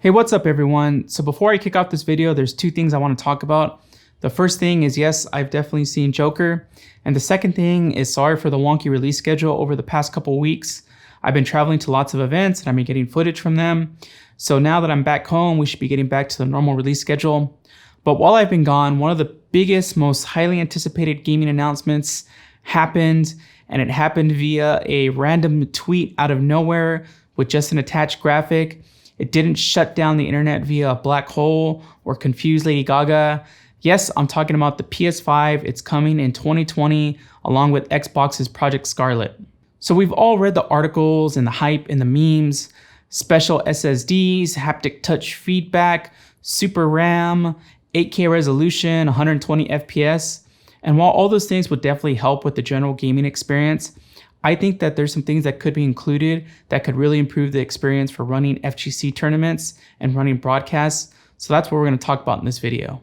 Hey, what's up everyone? So before I kick off this video, there's two things I want to talk about. The first thing is, yes, I've definitely seen Joker. And the second thing is, sorry for the wonky release schedule over the past couple weeks. I've been traveling to lots of events and I've been getting footage from them. So now that I'm back home, we should be getting back to the normal release schedule. But while I've been gone, one of the biggest, most highly anticipated gaming announcements happened, and it happened via a random tweet out of nowhere with just an attached graphic. It didn't shut down the internet via a black hole or confuse Lady Gaga. Yes, I'm talking about the PS5. It's coming in 2020 along with Xbox's Project Scarlett. So we've all read the articles and the hype and the memes, special SSDs, haptic touch feedback, super RAM, 8K resolution, 120 FPS. And while all those things would definitely help with the general gaming experience, I think that there's some things that could be included that could really improve the experience for running FGC tournaments and running broadcasts. So that's what we're going to talk about in this video.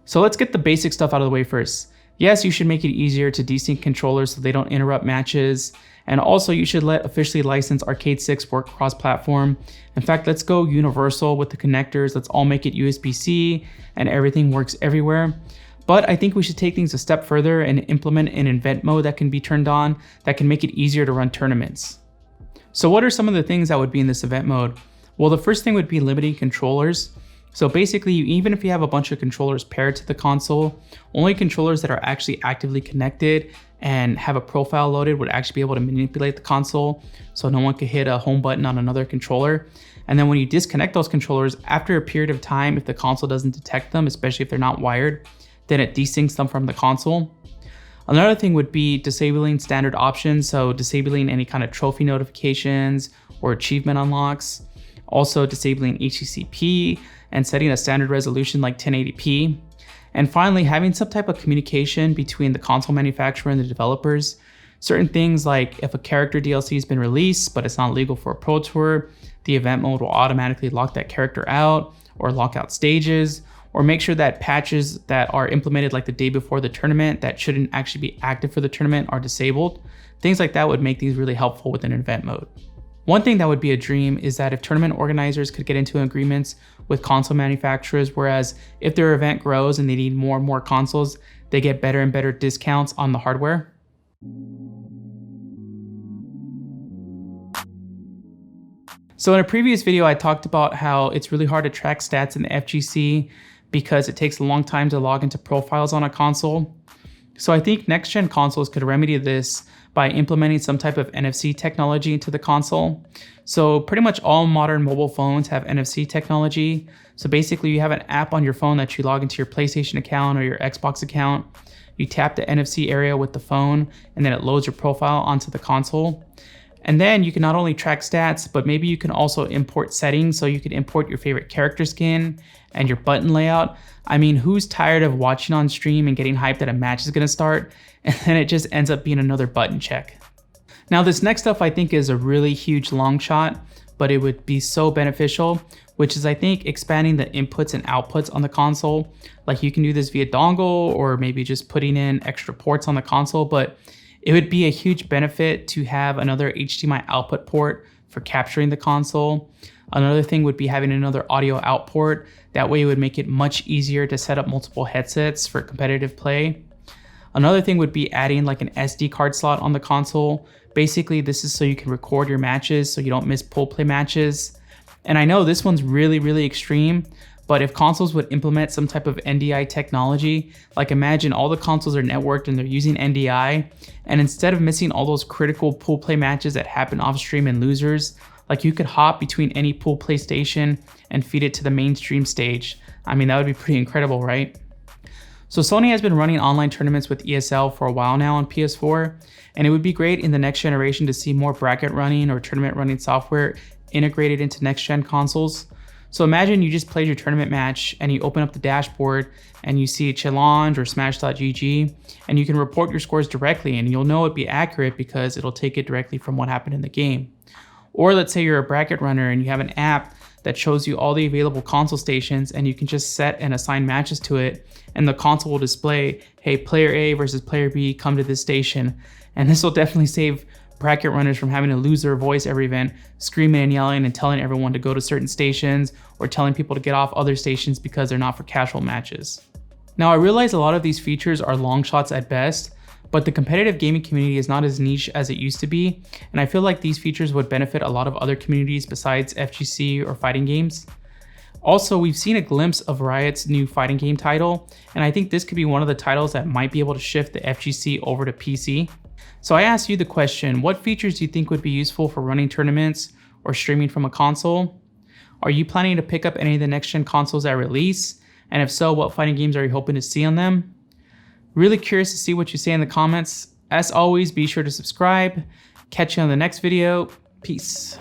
So let's get the basic stuff out of the way first. Yes, you should make it easier to desync controllers so they don't interrupt matches. And also you should let officially licensed Arcade 6 work cross-platform. In fact, let's go universal with the connectors. Let's all make it USB-C and everything works everywhere. But I think we should take things a step further and implement an event mode that can be turned on that can make it easier to run tournaments. So what are some of the things that would be in this event mode? Well, the first thing would be limiting controllers. So basically, even if you have a bunch of controllers paired to the console, only controllers that are actually actively connected and have a profile loaded would actually be able to manipulate the console, so no one could hit a home button on another controller. And then when you disconnect those controllers, after a period of time, if the console doesn't detect them, especially if they're not wired, then it desyncs them from the console. Another thing would be disabling standard options, so disabling any kind of trophy notifications or achievement unlocks. Also disabling HTTP and setting a standard resolution like 1080p. And finally, having some type of communication between the console manufacturer and the developers. Certain things like if a character DLC has been released, but it's not legal for a Pro Tour, the event mode will automatically lock that character out or lock out stages, or make sure that patches that are implemented like the day before the tournament that shouldn't actually be active for the tournament are disabled. Things like that would make these really helpful within an event mode. One thing that would be a dream is that if tournament organizers could get into agreements with console manufacturers, whereas if their event grows and they need more and more consoles, they get better and better discounts on the hardware. So in a previous video, I talked about how it's really hard to track stats in the FGC because it takes a long time to log into profiles on a console. So I think next-gen consoles could remedy this by implementing some type of NFC technology into the console. So pretty much all modern mobile phones have NFC technology. So basically you have an app on your phone that you log into your PlayStation account or your Xbox account. You tap the NFC area with the phone and then it loads your profile onto the console. And then you can not only track stats, but maybe you can also import settings. So you can import your favorite character skin and your button layout. I mean, who's tired of watching on stream and getting hyped that a match is gonna start, and then it just ends up being another button check? Now this next stuff I think is a really huge long shot, but it would be so beneficial, which is I think expanding the inputs and outputs on the console. Like you can do this via dongle or maybe just putting in extra ports on the console, but it would be a huge benefit to have another HDMI output port for capturing the console. Another thing would be having another audio out port. That way it would make it much easier to set up multiple headsets for competitive play. Another thing would be adding like an SD card slot on the console. Basically, this is so you can record your matches so you don't miss pool play matches. And I know this one's really, really extreme, but if consoles would implement some type of NDI technology, like imagine all the consoles are networked and they're using NDI, and instead of missing all those critical pool play matches that happen off stream and losers, like you could hop between any pool play station and feed it to the mainstream stage. I mean, that would be pretty incredible, right? So Sony has been running online tournaments with ESL for a while now on PS4, and it would be great in the next generation to see more bracket running or tournament running software integrated into next gen consoles. So imagine you just played your tournament match and you open up the dashboard and you see challenge or smash.gg, and you can report your scores directly and you'll know it'd be accurate because it'll take it directly from what happened in the game. Or let's say you're a bracket runner and you have an app that shows you all the available console stations and you can just set and assign matches to it, and the console will display, hey, player A versus player B, come to this station. And this will definitely save bracket runners from having to lose their voice every event, screaming and yelling and telling everyone to go to certain stations, or telling people to get off other stations because they're not for casual matches. Now, I realize a lot of these features are long shots at best, but the competitive gaming community is not as niche as it used to be, and I feel like these features would benefit a lot of other communities besides FGC or fighting games. Also, we've seen a glimpse of Riot's new fighting game title, and I think this could be one of the titles that might be able to shift the FGC over to PC. So I asked you the question, what features do you think would be useful for running tournaments or streaming from a console? Are you planning to pick up any of the next-gen consoles at release? And if so, what fighting games are you hoping to see on them? Really curious to see what you say in the comments. As always, be sure to subscribe. Catch you on the next video. Peace.